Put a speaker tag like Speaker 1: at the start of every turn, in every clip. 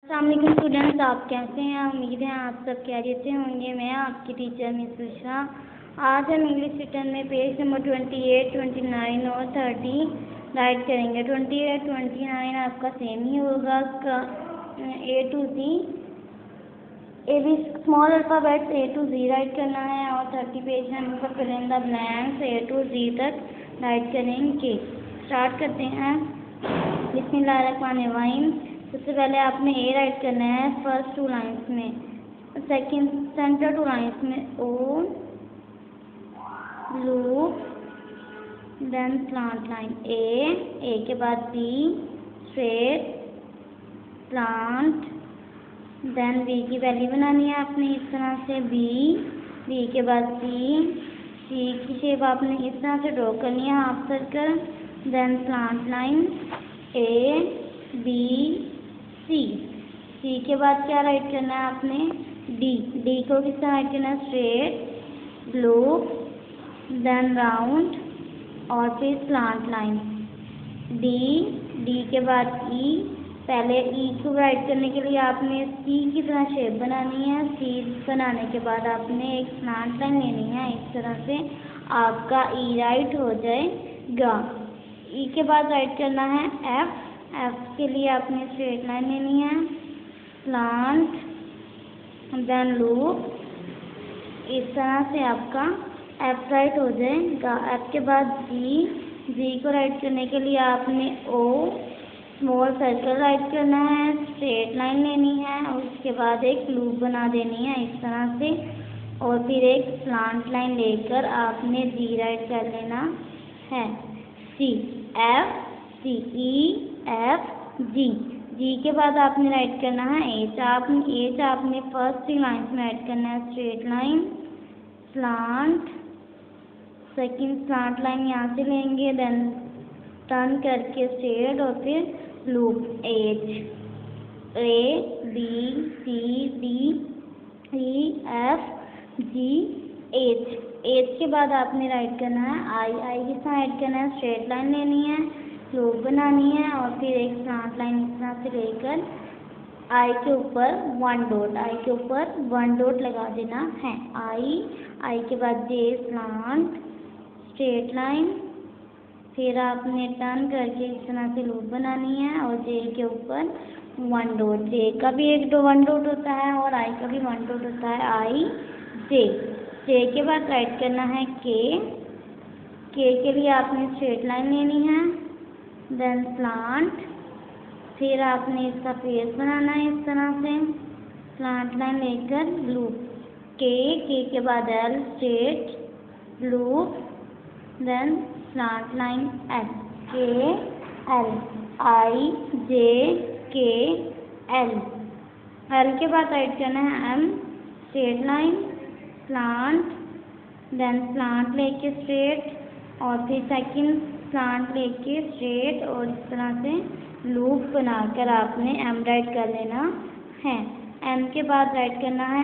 Speaker 1: अस्सलाम वालेकुम स्टूडेंट्स, आप कैसे हैं? उम्मीद है आप सब खैरियत से होंगे। मैं आपकी टीचर मिस उषा। आज हम इंग्लिश रिटर्न में पेज नंबर 28, 29 और 30 राइट करेंगे। 28, 29 आपका सेम ही होगा। उसका A to Z, A B small alphabets A to Z write करना है और 30 पेज हम उसका fill in the blanks A to Z तक राइट करेंगे। स्टार्ट करते हैं। बिस्मिल्लाहिर्रहमानिर्रहीम। सबसे पहले आपने ए राइट करना है फर्स्ट टू लाइन्स में, सेकंड सेंटर टू लाइन्स में O, loop, then slant line. A के बाद B, straight, slant, then B की वैल्यू बनानी है आपने इस तरह से बी के बाद सी की शेप आपने इस तरह से ड्रॉ करनी है half circle, then slant line A B C के बाद क्या राइट करना है आपने डी को किस तरह राइट करना है स्ट्रेट, लूप, देन राउंड और फिर स्लांट लाइन। डी के बाद ई, पहले ई को राइट करने के लिए आपने सी की तरह शेप बनानी है। सी बनाने के बाद आपने एक स्लांट लाइन लेनी है इस तरह से, आपका ई राइट हो जाएगा। ई के बाद राइट करना है एफ के लिए आपने स्ट्रेट लाइन लेनी है, स्लांट, देन लूप, इस तरह से आपका एफ राइट हो जाएगा। एफ के बाद जी को राइट करने के लिए आपने ओ स्मॉल सर्कल राइट करना है, स्ट्रेट लाइन लेनी है और उसके बाद एक लूप बना देनी है इस तरह से और फिर एक स्लांट लाइन लेकर आपने जी राइट कर लेना है। सी एफ सी ई एफ जी के बाद आपने राइट करना है एच आपने फर्स्ट 3 लाइन्स में राइट करना है straight line, slant, second slant line यहाँ से लेंगे, देन टर्न करके स्ट्रेट और फिर loop H, A B C D E F G H के बाद आपने राइट करना है आई के साथ राइट करना है, स्ट्रेट लाइन लेनी है, लूप बनानी है और फिर एक स्लांट लाइन इस तरह से लेकर आई के ऊपर वन डॉट लगा देना है। आई के बाद जे स्लांट, स्ट्रेट लाइन, फिर आपने टर्न करके इस तरह से लूप बनानी है और जे के ऊपर वन डॉट। जे का भी एक वन डॉट होता है और आई का भी वन डॉट होता है, आई जे के बाद राइट करना है के के लिए आपने स्ट्रेट लाइन लेनी है, देन स्लांट, फिर आपने इसका फेस बनाना है इस तरह से, स्लांट लाइन लेकर लूप के बाद L, straight, loop, then slant line L, K L, I J K L के बाद राइट करना है M, straight line, slant, then slant लेके स्ट्रेट और फिर सेकंड स्लांट लेके स्ट्रेट और इस तरह से लूप बनाकर आपने एम राइट कर लेना है। एम के बाद राइट करना है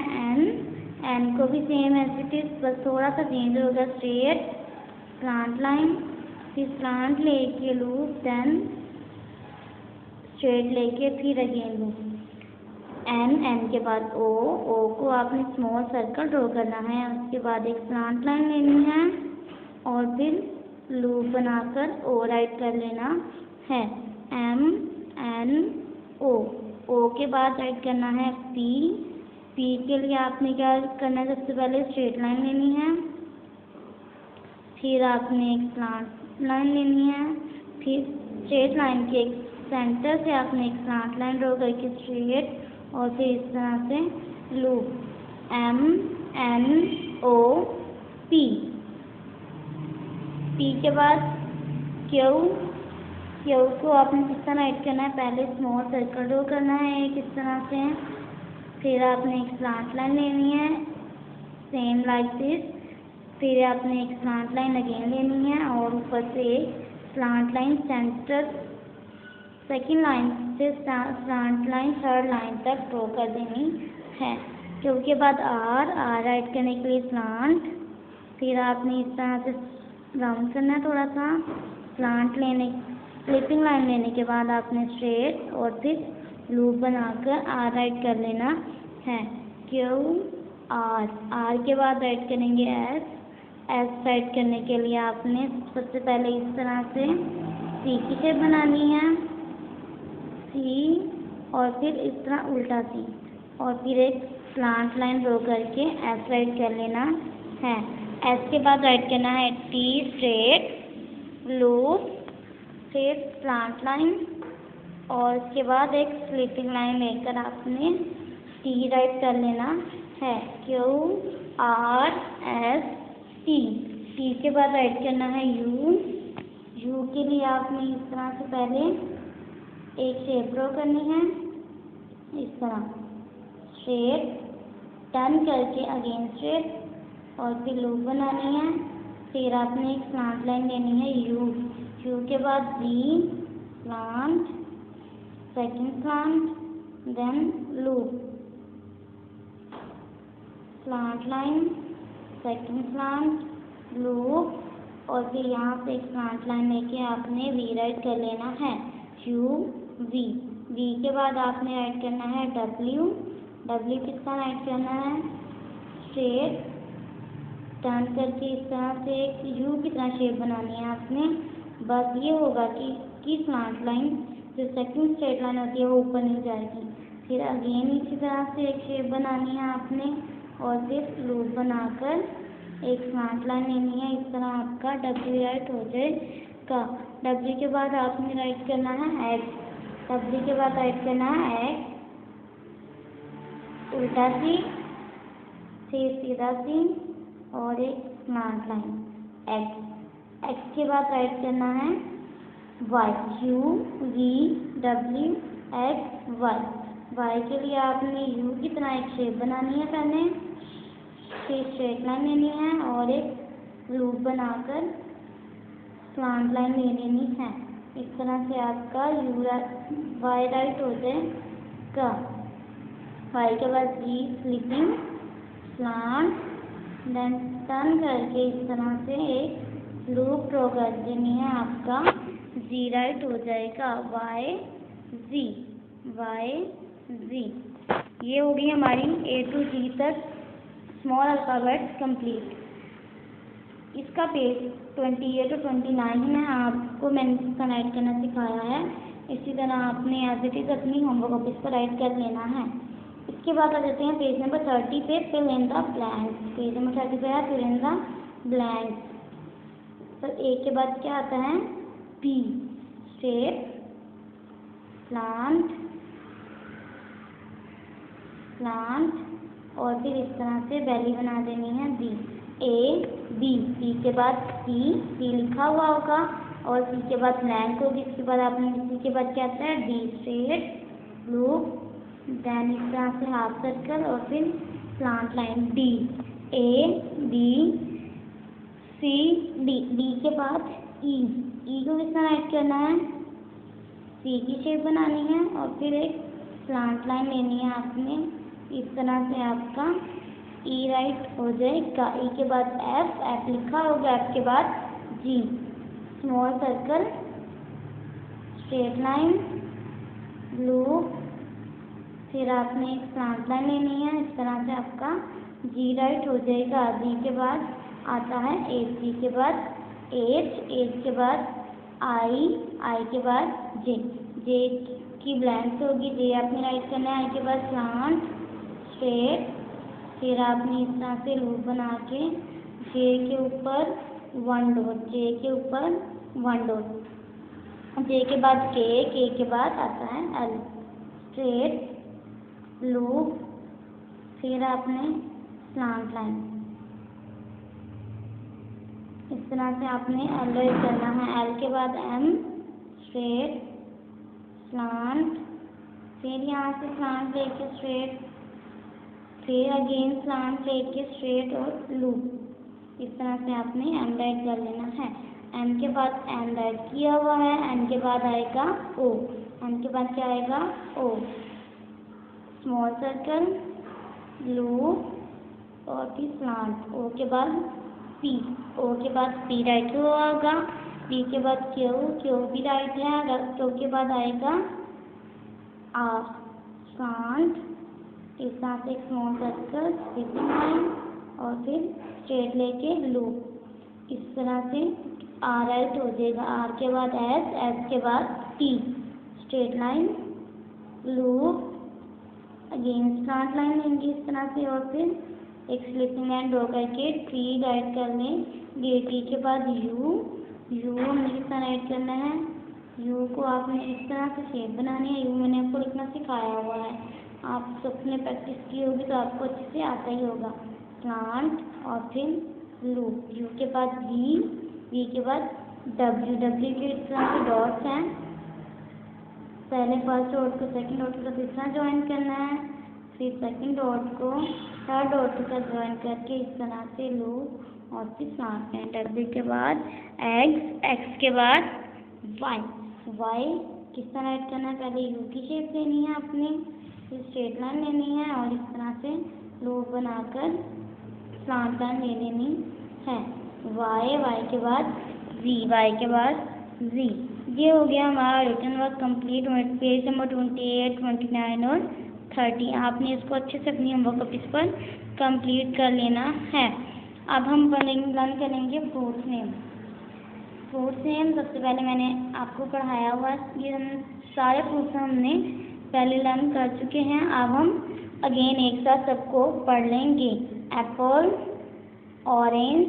Speaker 1: एन को भी सेम एज इट बस थोड़ा सा चेंज होगा, स्ट्रेट, स्लांट लाइन, फिर स्लांट लेके लूप, देन स्ट्रेट लेके फिर अगेन लूप। एन के बाद ओ को आपने स्मॉल सर्कल ड्रॉ करना है, उसके बाद एक स्लांट लाइन लेनी है और फिर लूप बनाकर ओ राइट कर लेना है। एम एन ओ के बाद राइट करना है पी के लिए आपने क्या करना है, सबसे पहले स्ट्रेट लाइन लेनी है, फिर आपने एक स्लांट लाइन लेनी है, फिर स्ट्रेट लाइन के एक सेंटर से आपने एक स्लांट लाइन ड्रॉ करके स्ट्रेट और फिर इस तरह से loop M N O P के बाद क्यू को आपने किस तरह राइट करना है, पहले स्मॉल सर्कल ड्रॉ करना है एक इस तरह से, फिर आपने एक स्लांट लाइन लेनी है सेम लाइक दिस, फिर आपने एक स्लांट लाइन अगेन लेनी है और ऊपर से एक slant line centre second line से स्लांट लाइन थर्ड लाइन तक ड्रॉ कर देनी है। क्यू के बाद आर राइट करने के लिए स्लांट, फिर आपने इस तरह से राउंड करना है थोड़ा सा, स्लांट स्लिपिंग लाइन लेने के बाद आपने स्ट्रेट और फिर लूप बनाकर आर राइट कर लेना है। क्यू आर, आर के बाद राइट करेंगे एस, एस राइट करने के लिए आपने सबसे पहले इस तरह से सी की शेप बनानी है, सी, और फिर इस तरह उल्टा सी, और फिर एक स्लांट लाइन ड्रॉ करके एस राइट कर लेना है। एस के बाद राइट करना है टी स्ट्रेट लूप, फिर स्लांट लाइन, और उसके बाद एक स्लिपिंग लाइन लेकर आपने टी राइट कर लेना है। Q R S T, T के बाद राइट करना है यू, यू के लिए आपने इस तरह से पहले एक शेप ड्रॉ करनी है, इस तरह स्ट्रेट, टर्न करके अगेन स्ट्रेट, और फिर लूप बनानी है। फिर आपने एक स्लांट लाइन लेनी है यू, यू के बाद V, slant, second slant, then loop, slant line, second slant, loop, और फिर यहाँ से एक स्लांट लाइन लेके आपने वी राइट कर लेना है, यू वी, वी के बाद आपने राइट करना है डब्ल्यू, डब्ल्यू किसका राइट करना है स्ट्रेट, टर्न करके इस तरह से एक यू की तरह शेप बनानी है आपने। बस ये होगा कि स्लांट लाइन जो सेकंड स्ट्रेट लाइन होती है वो ऊपर नहीं जाएगी। फिर अगेन इसी तरह से एक शेप बनानी है आपने, और फिर लूप बनाकर एक स्लांट लाइन लेनी है, इस तरह आपका डब्ल्यू राइट हो जाएगा। डब्ल्यू के बाद आपने राइट करना है एक्स, डब्ल्यू के बाद राइट करना है एक्स, उल्टा सी, फिर सीधा सी, और एक स्लांट लाइन एक्स, एक्स के बाद राइट करना है Y, U V W X Y, Y के लिए आपने यू की तरह एक शेप बनानी है पहले, फिर स्ट्रेट लाइन लेनी है और एक लूप बनाकर स्लांट लाइन ले लेनी है। इस तरह से आपका यू वाई राइट हो जाएगा। वाई के बाद जी स्लिपिंग, स्लांट, देन टर्न करके इस तरह से एक लूप ड्रॉ कर देनी है, आपका जी राइट हो जाएगा, वाई जी, वाई जी। ये होगी हमारी ए टू जी तक स्मॉल अल्फ़ाबेट्स कंप्लीट। इसका पेज 28 और 29 में आपको मैंने इसका राइट करना सिखाया है। इसी तरह आपने एज इट इज़ अपनी होमवर्क ऑफिस पर राइट कर लेना है। इसके बाद आ जाते हैं पेज नंबर 30 पे, fill in the blanks. Page number 30 पे है फिल इन द ब्लैंक्स। तो ए के बाद क्या आता है पी, स्ट्रेट, स्लांट, स्लांट, और फिर इस तरह से बैली बना देनी है बी, ए बी, बी के बाद सी, सी लिखा हुआ होगा, और सी के बाद ब्लैंक होगी। इसके बाद आपने सी के बाद क्या आता है डी स्ट्रेट लूप, देन इस तरह से हाफ सर्कल, और फिर slant line D, A B C D, D के बाद ई, ई को किस तरह राइट करना है सी की शेप बनानी है, और फिर एक स्लांट लाइन लेनी है आपने, इस तरह से आपका ई राइट हो जाएगा। ई के बाद एफ, एफ लिखा होगा, एफ के बाद G, small circle, straight line, loop, फिर आपने एक स्लांट लाइन लेनी है, इस तरह से आपका जी राइट हो जाएगा। जी के बाद आता है एच, जी के बाद एच, एच के बाद आई, आई के बाद जे, जे की ब्लैंक होगी, जे आपने राइट करना है, आई के बाद स्लांट, स्ट्रेट, फिर आपने इस तरह से लूप बना के जे के ऊपर वन डॉट, जे के ऊपर वन डॉट, जे के बाद के के बाद आता है एल, स्ट्रेट लूप, फिर आपने स्लांट लाइन, इस तरह से आपने एल राइट करना है। एल के बाद एम, स्ट्रेट, स्लांट, फिर यहाँ से स्लांट लेके स्ट्रेट, फिर अगेन स्लांट लेके स्ट्रेट और लूप। इस तरह से आपने एम राइट कर लेना है। एम के बाद एम राइट किया हुआ है, एम के बाद आएगा ओ, एम के बाद क्या आएगा ओ, स्मॉल सर्कल, लूप और फिर स्लांट। ओ के बाद पी, ओ के बाद पी राइट हुआ होगा, पी के बाद क्यू, क्यू भी राइट है, क्यू के बाद आएगा आर, कांट, इस तरह से एक स्मॉल सर्कल, स्किपिंग लाइन और फिर स्ट्रेट लेके लूप। इस तरह से आर राइट हो जाएगा, आर के बाद एस, एस के बाद T, straight line, loop, again slant line लेंगे इस तरह से और फिर एक स्लिपिंग लाइन ड्रॉ करके ट्री राइट कर लें। टी के बाद यू, यू हमने किस तरह राइट करना है, यू को आपने इस तरह से शेप बनानी है। यू मैंने आपको लिखना सिखाया हुआ है, आप सबने प्रैक्टिस की होगी तो आपको अच्छे से आता ही होगा। प्लांट और फिर लूप, यू के बाद वी, वी के बाद डब्ल्यू, डब्ल्यू के इस तरह से डॉट्स हैं, पहले फर्स्ट डॉट को सेकंड डॉट के साथ इस तरह ज्वाइन करना है, फिर सेकंड डॉट को थर्ड डॉट के साथ ज्वाइन करके इस तरह से लूप और फिर साथ में डब्ल्यू के बाद एक्स, एक्स के बाद वाई, वाई किस तरह ऐड करना है, पहले यू की शेप लेनी है आपने, फिर स्ट्रेट लाइन लेनी है और इस तरह से लूप बनाकर स्लैंट लाइन ले लेनी है। वाई, वाई के बाद वी, वाई के बाद जी। ये हो गया हमारा written work complete. Page number 28, 29 और 30 आपने इसको अच्छे से अपनी होमवर्क कॉपीज पर कंप्लीट कर लेना है। अब हम लर्न करेंगे फ्रूट्स नेम। फ्रूट्स नेम सबसे पहले मैंने आपको पढ़ाया हुआ, ये हम सारे फ्रूट्स हमने पहले लर्न कर चुके हैं। अब हम अगेन एक साथ सबको पढ़ लेंगे। एप्पल, ऑरेंज,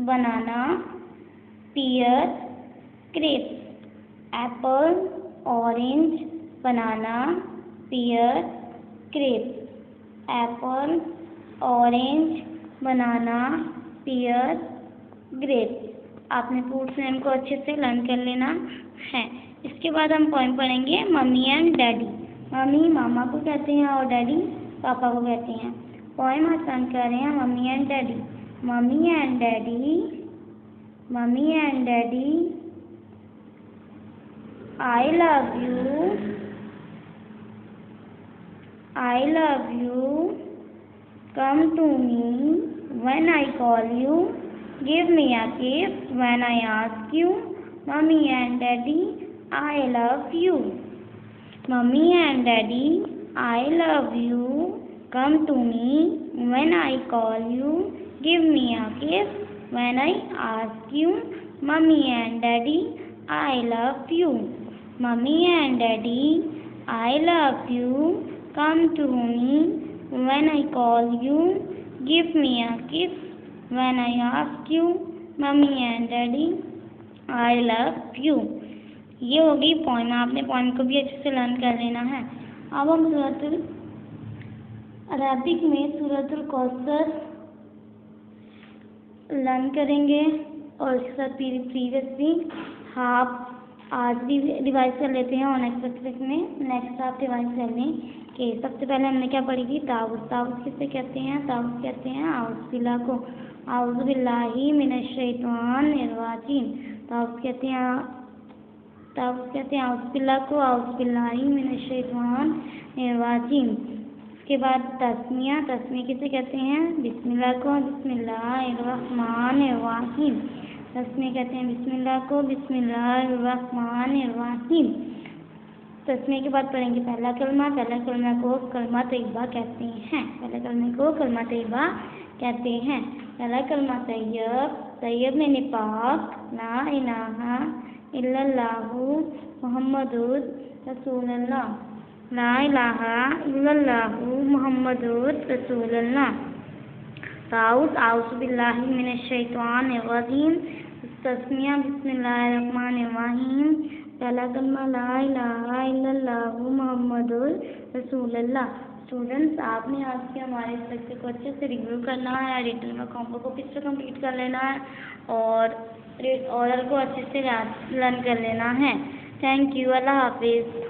Speaker 1: बनाना, पीयर, ग्रेप्स। एप्पल, ऑरेंज, बनाना, पीयर, ग्रेप्स। एप्पल, ऑरेंज, बनाना, पीयर, ग्रेप्स। आपने फ्रूट्स नेम को अच्छे से लर्न कर लेना है। इसके बाद हम पोएम पढ़ेंगे मम्मी एंड डैडी। मम्मी मामा को कहते हैं और डैडी पापा को कहते हैं। पोएम आज लर्न कर रहे हैं mummy and daddy. Mummy and daddy, mummy and daddy, I love you, I love you, come to me when I call you, give me a kiss when I ask you, mommy and daddy, I love you. Mommy and daddy, I love you, come to me when I call you, give me a kiss when I ask you, mommy and daddy, I love you. Mommy and daddy, I love you, come to me when I call you, give me a kiss when I ask you, mommy and daddy, I love you. ये होगी poem. आपने poem को भी अच्छे से learn कर लेना है। अब हम सूरतुल अरबिक में सूरतुल कौसर लर्न करेंगे और इसके साथ प्रीवियसली हाफ आज भी रिवाइज कर लेते हैं और नेक्स्ट आप रिवाइज कर लें कि सबसे पहले हमने क्या पढ़ी थी। ताउस, ताउस किसे कहते हैं, ताउस कहते हैं आउज़बिल्लाह को, आउज़ु बिल्लाहि मिनश शैतानिर रजीम। ताउस कहते हैं, ताउस कहते हैं आउज़बिल्लाह को, आउज़ु बिल्लाहि मिनश शैतानिर रजीम। उसके बाद तस्मिया, तस्मिया किसे कहते हैं, बिस्मिल्लाह को, बिस्मिल्लाहिर रहमानिर रहीम। तस्मीह कहते हैं बिस्मिल्लाह को, बिस्मिल्लाहिर्रहमानिर रहीम। तस्मीह के बाद पढ़ेंगे पहला कलमा। पहला कलमा को कलमा तैयबा कहते हैं। पहले कलमे को कलमा तैयबा कहते हैं। पहला कलमा तैयब, तैयब में पाक, ला इलाहा इल्लल्लाहु मुहम्मदुर रसूलुल्लाह, ला इलाहा इल्लल्लाहु मुहम्मदुर रसूलुल्लाह। ताउस, आउज़ु बिल्लाहि मिनश शैतानिर रजीम। तस्मिया बिस्मिल्लाहिर्रहमानिर रहीम। पहला कलमा ला इलाहा इल्लल्लाहु मुहम्मदुर रसूलुल्लाह। स्टूडेंट्स, आपने आज के हमारे इस लेक्चर को अच्छे से रिव्यू करना है, रिटन वर्क होमवर्क को किस तरह कंप्लीट कर लेना है और ओरल को अच्छे से लर्न कर लेना है। थैंक यू, अल्लाह हाफिज़।